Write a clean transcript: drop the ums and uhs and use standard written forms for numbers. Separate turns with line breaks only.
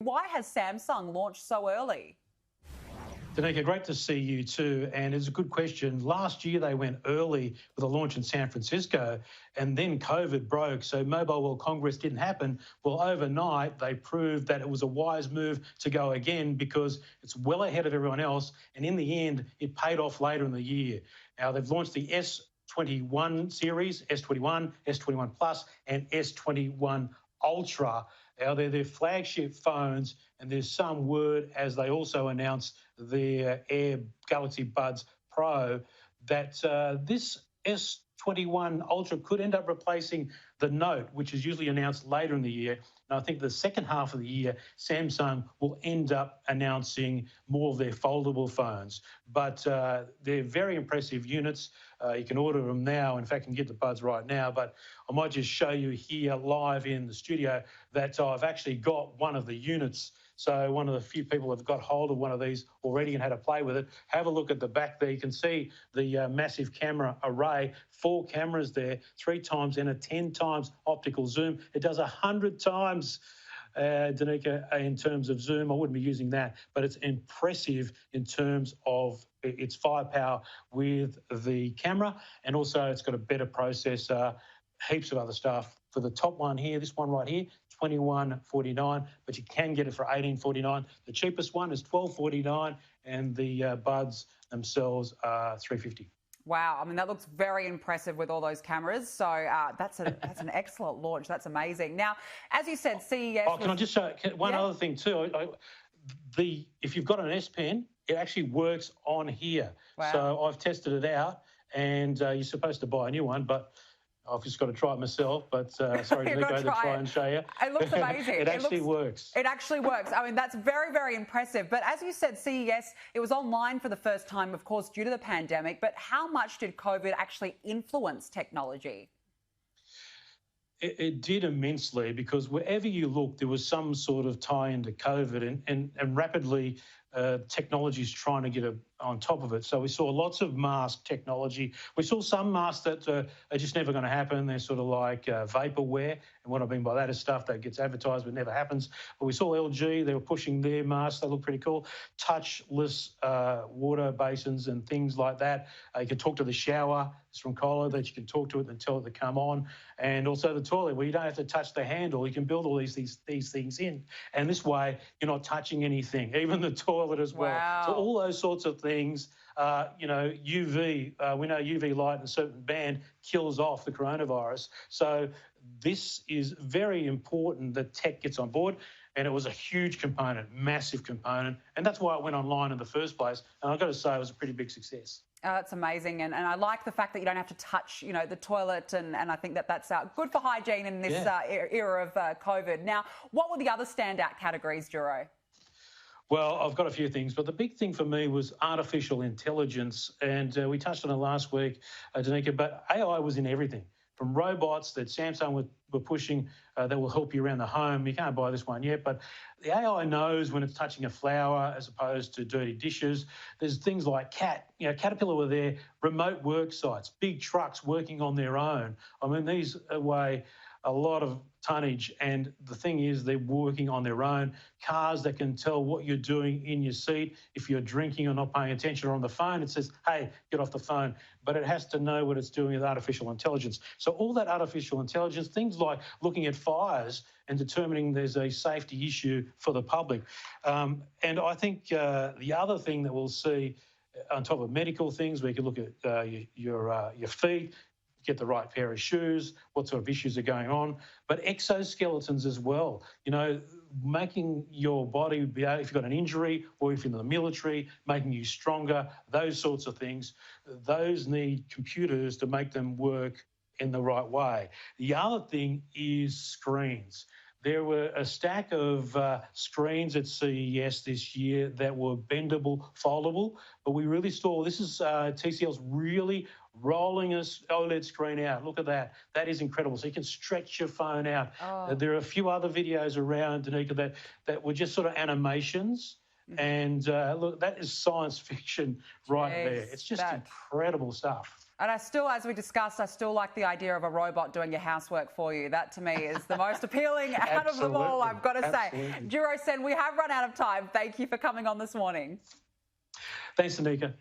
Why has Samsung launched so early?
Danica, great to see you too. And it's a good question. Last year, they went early with a launch in San Francisco, and then COVID broke. So Mobile World Congress didn't happen. Well, overnight, they proved that it was a wise move to go again because it's well ahead of everyone else. And in the end, it paid off later in the year. Now, they've launched the S21 series, S21, S21 Plus, and S21 Ultra. Now, they're their flagship phones, and there's some word, as they also announced their Air Galaxy Buds Pro, that this S21 Ultra could end up replacing the Note, which is usually announced later in the year. And I think the second half of the year, Samsung will end up announcing more of their foldable phones. But they're very impressive units. You can order them now. In fact, you can get the Buds right now. But I might just show you here live in the studio that I've actually got one of the units. So one of the few people have got hold of one of these already and had a play with it. Have a look at the back there. You can see the massive camera array, 4 cameras there, 3 times and a 10 times optical zoom. It does 100 times, Danica, in terms of zoom. I wouldn't be using that, but it's impressive in terms of its firepower with the camera, and also it's got a better processor, heaps of other stuff. For the top one here, this one right here, $21.49, but you can get it for $18.49. The cheapest one is $12.49, and the Buds themselves are $3.50.
Wow, I mean, that looks very impressive with all those cameras. So that's an excellent launch. That's amazing. Now, as you said, CES...
Oh, can I just show one other thing too? If you've got an S Pen, it actually works on here.
Wow.
So I've tested it out, and you're supposed to buy a new one, but I've just got to try it myself, but sorry, Danica, to try and show you.
It looks amazing.
It actually works.
It actually works. I mean, that's very, very impressive. But as you said, CES, it was online for the first time, of course, due to the pandemic. But how much did COVID actually influence technology?
It did immensely, because wherever you look, there was some sort of tie into COVID, and rapidly technology is trying to get on top of it. So we saw lots of mask technology. We saw some masks that are just never going to happen. They're sort of like vaporware. And what I mean by that is stuff that gets advertised but never happens. But we saw LG, they were pushing their masks. They look pretty cool. Touchless water basins and things like that. You can talk to the shower. It's from Kohler, that you can talk to it and tell it to come on. And also the toilet, where you don't have to touch the handle. You can build all these things in. And this way, you're not touching anything, even the toilet as well.
Wow.
So all those sorts of things, UV, we know UV light in a certain band kills off the coronavirus. So this is very important that tech gets on board. And it was a huge component, massive component. And that's why it went online in the first place. And I've got to say, it was a pretty big success.
That's amazing. And I like the fact that you don't have to touch, the toilet. And I think that's good for hygiene in this era of COVID. Now, what were the other standout categories, Juro?
Well, I've got a few things, but the big thing for me was artificial intelligence. And we touched on it last week, Danica, but AI was in everything. From robots that Samsung were pushing that will help you around the home. You can't buy this one yet, but the AI knows when it's touching a flower as opposed to dirty dishes. There's things like Caterpillar were there, remote work sites, big trucks working on their own. I mean, these weigh a lot of tonnage, and the thing is they're working on their own. Cars that can tell what you're doing in your seat. If you're drinking or not paying attention, or on the phone, it says, hey, get off the phone. But it has to know what it's doing with artificial intelligence. So all that artificial intelligence, things like looking at fires and determining there's a safety issue for the public. And I think the other thing that we'll see on top of medical things, we can look at your feet, get the right pair of shoes, what sort of issues are going on, but exoskeletons as well. Making your body be able, if you've got an injury or if you're in the military, making you stronger, those sorts of things, those need computers to make them work in the right way. The other thing is screens. There were a stack of screens at CES this year that were bendable, foldable, but we really saw, this is TCL's really rolling a OLED screen out. Look at that. That is incredible. So you can stretch your phone out.
Oh.
There are a few other videos around, Danica, that were just sort of animations, And look, that is science fiction right there. It's just incredible stuff.
And I still, as we discussed, I still like the idea of a robot doing your housework for you. That, to me, is the most appealing out of them all, I've got to say. Juro Sen, we have run out of time. Thank you for coming on this morning.
Thanks, Anika.